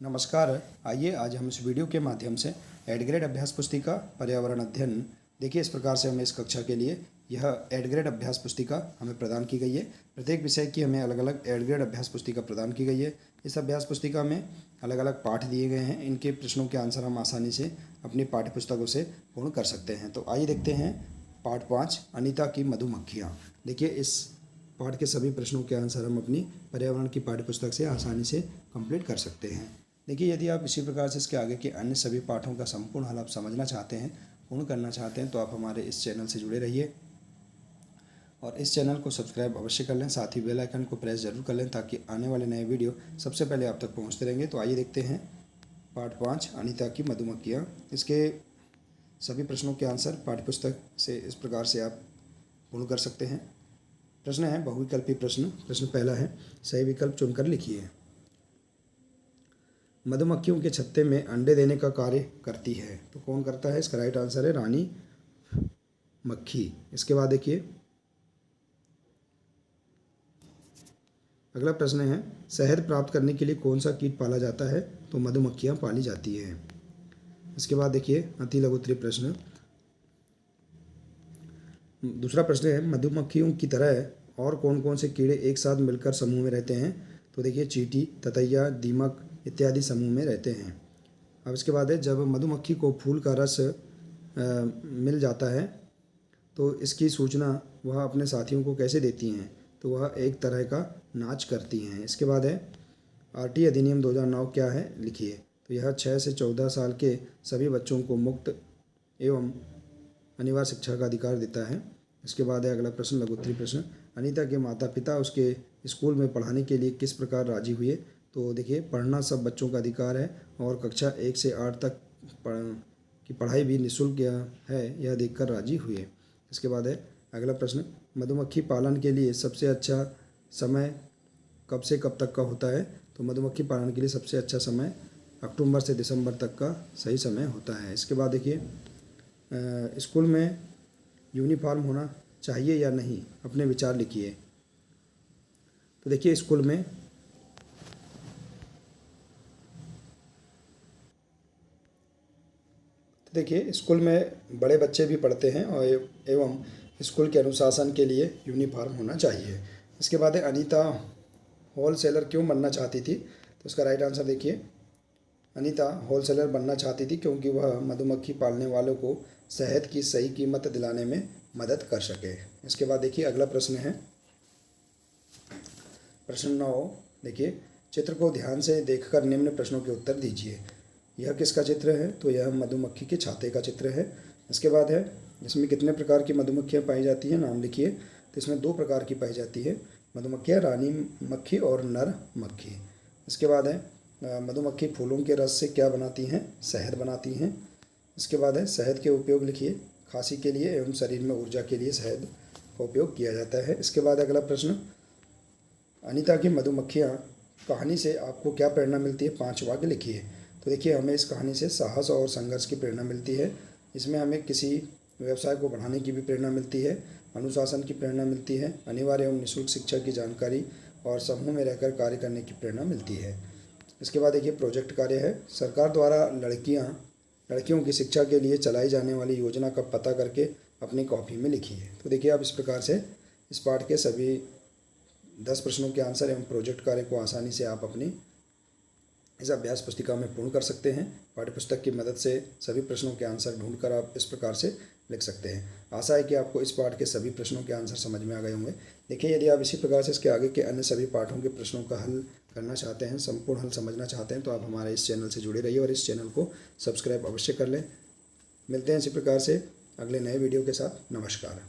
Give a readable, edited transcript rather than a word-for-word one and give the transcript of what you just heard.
नमस्कार। आइए आज हम इस वीडियो के माध्यम से एड ग्रेड अभ्यास पुस्तिका पर्यावरण अध्ययन देखिए इस प्रकार से हमें इस कक्षा के लिए यह एड ग्रेड अभ्यास पुस्तिका हमें प्रदान की गई है। प्रत्येक विषय की हमें अलग अलग एड ग्रेड अभ्यास पुस्तिका प्रदान की गई है। इस अभ्यास पुस्तिका में अलग अलग पाठ दिए गए हैं। इनके प्रश्नों के आंसर हम आसानी से अपनी पाठ्य पुस्तकों से पूर्ण कर सकते हैं। तो आइए देखते हैं पाठ 5 अनीता की मधुमक्खियाँ। देखिए इस पाठ के सभी प्रश्नों के आंसर हम अपनी पर्यावरण की पाठ्य पुस्तक से आसानी से कंप्लीट कर सकते हैं। देखिए यदि आप इसी प्रकार से इसके आगे के अन्य सभी पाठों का संपूर्ण हल आप समझना चाहते हैं, पूर्ण करना चाहते हैं, तो आप हमारे इस चैनल से जुड़े रहिए और इस चैनल को सब्सक्राइब अवश्य कर लें। साथ ही बेल आइकन को प्रेस जरूर कर लें ताकि आने वाले नए वीडियो सबसे पहले आप तक पहुंचते रहेंगे। तो आइए देखते हैं पाठ 5 अनीता की मधुमक्खियाँ। इसके सभी प्रश्नों के आंसर पाठ्यपुस्तक से इस प्रकार से आप पूर्ण कर सकते हैं। प्रश्न है बहुविकल्पी प्रश्न। प्रश्न पहला है, सही विकल्प चुनकर लिखिए। मधुमक्खियों के छत्ते में अंडे देने का कार्य करती है, तो कौन करता है? इसका राइट आंसर है रानी मक्खी। इसके बाद देखिए अगला प्रश्न है, शहद प्राप्त करने के लिए कौन सा कीट पाला जाता है? तो मधुमक्खियां पाली जाती हैं। इसके बाद देखिए अति लघु उत्तरीय प्रश्न। दूसरा प्रश्न है, मधुमक्खियों की तरह और कौन कौन से कीड़े एक साथ मिलकर समूह में रहते हैं? तो देखिए चींटी, ततैया, दीमक इत्यादि समूह में रहते हैं। अब इसके बाद है, जब मधुमक्खी को फूल का रस मिल जाता है तो इसकी सूचना वह अपने साथियों को कैसे देती हैं? तो वह एक तरह का नाच करती हैं। इसके बाद है, आरटी अधिनियम 2009 क्या है? लिखिए। तो यह 6 से 14 साल के सभी बच्चों को मुक्त एवं अनिवार्य शिक्षा का अधिकार देता है। इसके बाद है अगला प्रश्न लघु उत्तरीय प्रश्न। अनीता के माता पिता उसके स्कूल में पढ़ाने के लिए किस प्रकार राजी हुए? तो देखिए पढ़ना सब बच्चों का अधिकार है और कक्षा 1 से 8 तक की पढ़ाई भी निःशुल्क है, यह देखकर राजी हुए। इसके बाद है अगला प्रश्न, मधुमक्खी पालन के लिए सबसे अच्छा समय कब से कब तक का होता है? तो मधुमक्खी पालन के लिए सबसे अच्छा समय अक्टूबर से दिसंबर तक का सही समय होता है। इसके बाद देखिए स्कूल में यूनिफॉर्म होना चाहिए या नहीं? अपने विचार लिखिए। तो देखिए स्कूल में बड़े बच्चे भी पढ़ते हैं और एवं स्कूल के अनुशासन के लिए यूनिफॉर्म होना चाहिए। इसके बाद है, अनीता होलसेलर क्यों बनना चाहती थी? तो इसका राइट आंसर देखिए, अनीता होलसेलर बनना चाहती थी क्योंकि वह मधुमक्खी पालने वालों को शहद की सही कीमत दिलाने में मदद कर सके। इसके बाद देखिए अगला प्रश्न है प्रश्न 9। देखिए चित्र को ध्यान से देखकर निम्न प्रश्नों के उत्तर दीजिए। यह किसका चित्र है? तो यह मधुमक्खी के छाते का चित्र है। इसके बाद है, इसमें कितने प्रकार की मधुमक्खियाँ पाई जाती हैं? नाम लिखिए। तो इसमें 2 प्रकार की पाई जाती है मधुमक्खियाँ, रानी मक्खी और नर मक्खी। इसके बाद है, मधुमक्खी फूलों के रस से क्या बनाती हैं? शहद बनाती हैं। इसके बाद है, शहद के उपयोग लिखिए। खांसी के लिए एवं शरीर में ऊर्जा के लिए शहद का उपयोग किया जाता है। इसके बाद अगला प्रश्न, अनीता की मधुमक्खियाँ कहानी से आपको क्या प्रेरणा मिलती है? 5 वाक्य लिखिए। तो देखिए हमें इस कहानी से साहस और संघर्ष की प्रेरणा मिलती है। इसमें हमें किसी व्यवसाय को बढ़ाने की भी प्रेरणा मिलती है, अनुशासन की प्रेरणा मिलती है, अनिवार्य एवं निःशुल्क शिक्षा की जानकारी और समूह में रहकर कार्य करने की प्रेरणा मिलती है। इसके बाद देखिए प्रोजेक्ट कार्य है, सरकार द्वारा लड़कियों की शिक्षा के लिए चलाई जाने वाली योजना का पता करके अपनी कॉपी में लिखिए। तो देखिए आप इस प्रकार से इस पाठ के सभी 10 प्रश्नों के आंसर एवं प्रोजेक्ट कार्य को आसानी से आप अपनी इस अभ्यास पुस्तिका में पूर्ण कर सकते हैं। पाठ्यपुस्तक की मदद से सभी प्रश्नों के आंसर ढूंढकर आप इस प्रकार से लिख सकते हैं। आशा है कि आपको इस पाठ के सभी प्रश्नों के आंसर समझ में आ गए होंगे। देखिए यदि आप इसी प्रकार से इसके आगे के अन्य सभी पाठों के प्रश्नों का हल करना चाहते हैं, संपूर्ण हल समझना चाहते हैं, तो आप हमारे इस चैनल से जुड़े रहिए और इस चैनल को सब्सक्राइब अवश्य कर लें। मिलते हैं इसी प्रकार से अगले नए वीडियो के साथ। नमस्कार।